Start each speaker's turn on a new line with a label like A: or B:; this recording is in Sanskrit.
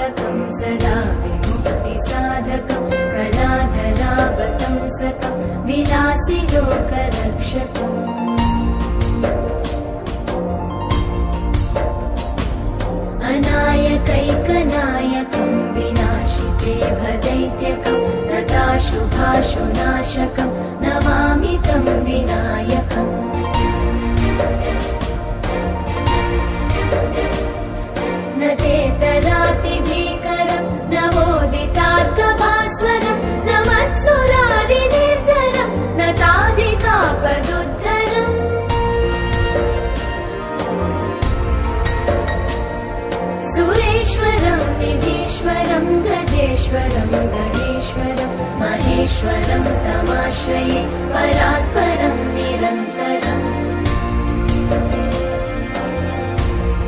A: पालकं सदा विमुक्तिसाधकं कलाधरावतंसकं विलासि लोकरक्षकम् अनायकैकनायकं विनाशिते भदैत्यकं नताशुभाशुनाशकं नमामि तं विनायकम् न तेतरातिभीकरं नवोदितार्कभास्वरं न मत्सुरादिनिर्जरं न ताधिकापदुद्धरम् सुरेश्वरं निधीश्वरं गजेश्वरं गणेश्वरं महेश्वरं तमाश्रये परात्परं निरन्तरम्